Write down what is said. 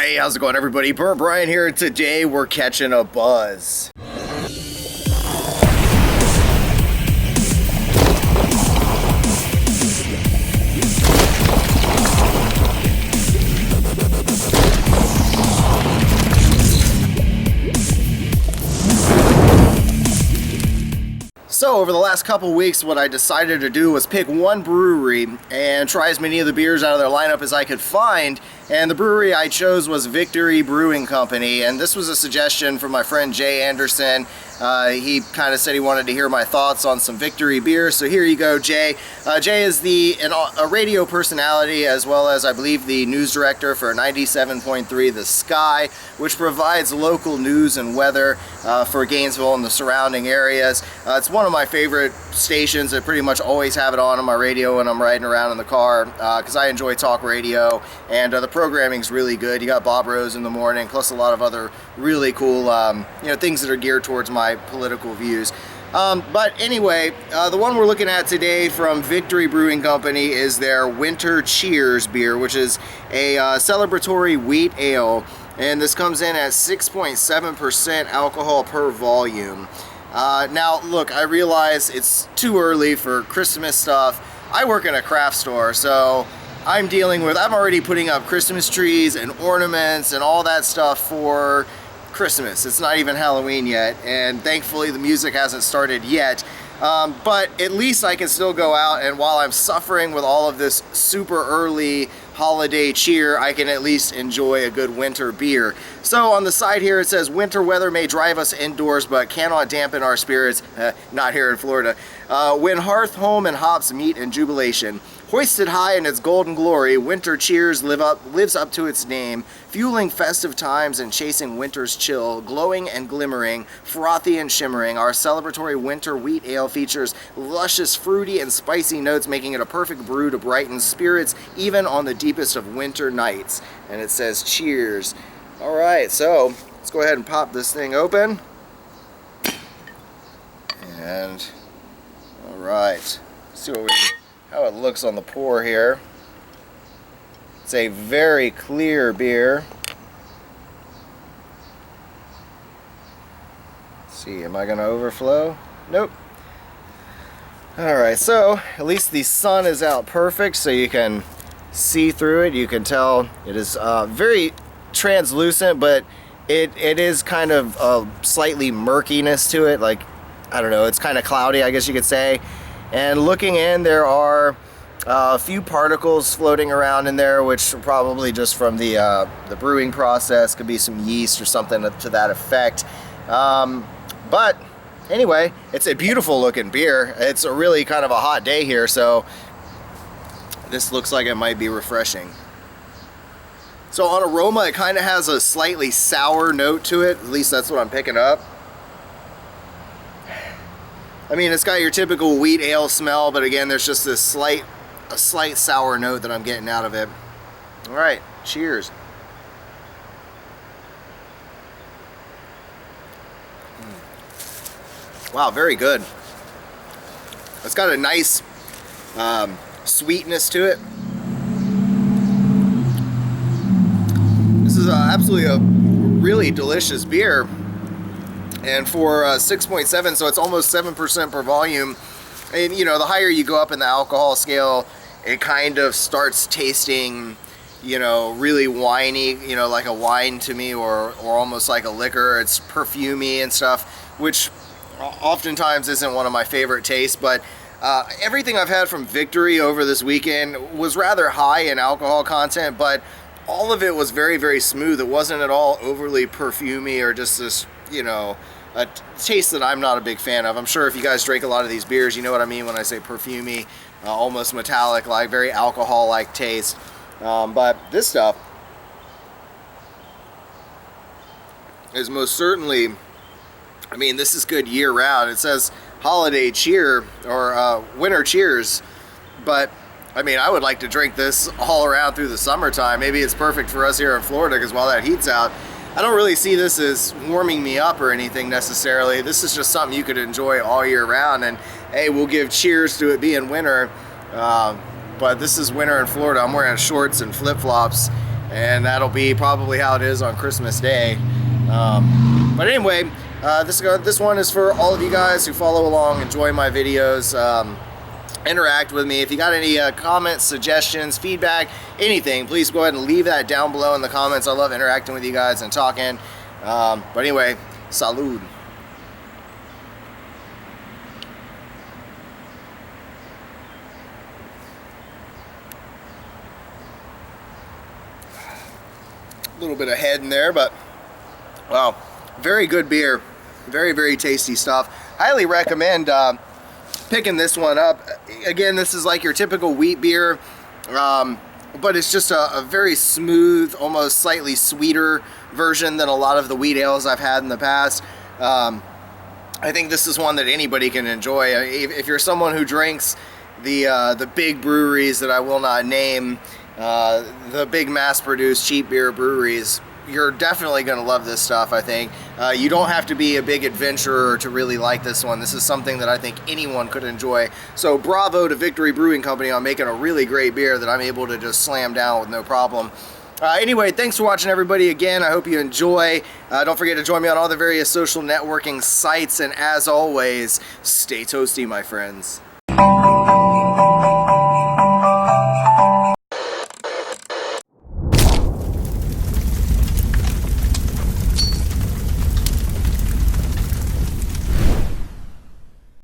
Hey, how's it going, everybody? BurntBrian here. Today we're catching a buzz. So over the last couple weeks, what I decided to do was pick one brewery and try as many of the beers out of their lineup as I could find. And the brewery I chose was Victory Brewing Company, and this was a suggestion from my friend Jay Anderson. He kind of said he wanted to hear my thoughts on some Victory beers, so here you go, Jay. Jay is a radio personality, as well as I believe the news director for 97.3 The Sky, which provides local news and weather for Gainesville and the surrounding areas. It's one of my favorite stations. I pretty much always have it on my radio when I'm riding around in the car because I enjoy talk radio, and the programming's really good. You got Bob Rose in the morning, plus a lot of other really cool things that are geared towards my political views. But anyway, the one we're looking at today from Victory Brewing Company is their Winter Cheers beer, which is a celebratory wheat ale, and this comes in at 6.7% alcohol per volume. Now look, I realize it's too early for Christmas stuff. I work in a craft store, so I'm already putting up Christmas trees and ornaments and all that stuff for Christmas. It's not even Halloween yet, and thankfully the music hasn't started yet. But at least I can still go out, and while I'm suffering with all of this super early holiday cheer, I can at least enjoy a good winter beer. So on the side here it says, winter weather may drive us indoors but cannot dampen our spirits, not here in Florida, when hearth, home, and hops meet in jubilation. Hoisted high in its golden glory, Winter Cheers lives up to its name, fueling festive times and chasing winter's chill. Glowing and glimmering, frothy and shimmering, our celebratory winter wheat ale features luscious, fruity, and spicy notes, making it a perfect brew to brighten spirits even on the deepest of winter nights. And it says cheers. Alright, so let's go ahead and pop this thing open. And alright, see how it looks on the pour here. It's a very clear beer. Let's see, am I going to overflow? Nope. Alright, so at least the sun is out perfect, so you can see through it. You can tell it is very translucent, but it is kind of a slightly murkiness to it. Like, I don't know, it's kind of cloudy, I guess you could say. And looking in, there are a few particles floating around in there, which are probably just from the brewing process. Could be some yeast or something to that effect. But anyway, it's a beautiful looking beer. It's a really kind of a hot day here, so this looks like it might be refreshing. So on aroma, it kind of has a slightly sour note to it. At least that's what I'm picking up. I mean, it's got your typical wheat ale smell, but again, there's just this slight sour note that I'm getting out of it. All right, cheers. Wow, very good. It's got a nice sweetness to it. This is absolutely a really delicious beer. And for 6.7, so it's almost 7% per volume. And the higher you go up in the alcohol scale, it kind of starts tasting, really winey, like a wine to me, or almost like a liquor. It's perfumey and stuff, which oftentimes isn't one of my favorite tastes. But everything I've had from Victory over this weekend was rather high in alcohol content, but all of it was very, very smooth. It wasn't at all overly perfumey or just this, a taste that I'm not a big fan of. I'm sure if you guys drink a lot of these beers, you know what I mean when I say perfumey, almost metallic, like very alcohol-like taste. But this stuff is most certainly, I mean, this is good year-round. It says holiday cheer or winter cheers, but I mean, I would like to drink this all around through the summertime. Maybe it's perfect for us here in Florida because while that heat's out, I don't really see this as warming me up or anything necessarily. This is just something you could enjoy all year round, and hey, we'll give cheers to it being winter. But this is winter in Florida. I'm wearing shorts and flip-flops, and that'll be probably how it is on Christmas Day. But anyway, this one is for all of you guys who follow along, enjoy my videos, interact with me. If you got any comments, suggestions, feedback, anything, please go ahead and leave that down below in the comments. I love interacting with you guys and talking. But anyway, salud. A little bit of head in there, but wow, very good beer. Very, very tasty stuff. Highly recommend picking this one up. Again, this is like your typical wheat beer, but it's just a very smooth, almost slightly sweeter version than a lot of the wheat ales I've had in the past. I think this is one that anybody can enjoy. If you're someone who drinks the big breweries that I will not name, the big mass-produced cheap beer breweries, you're definitely going to love this stuff, I think. You don't have to be a big adventurer to really like this one. This is something that I think anyone could enjoy. So bravo to Victory Brewing Company on making a really great beer that I'm able to just slam down with no problem. Anyway, thanks for watching, everybody. Again, I hope you enjoy. Don't forget to join me on all the various social networking sites, and as always, stay toasty, my friends.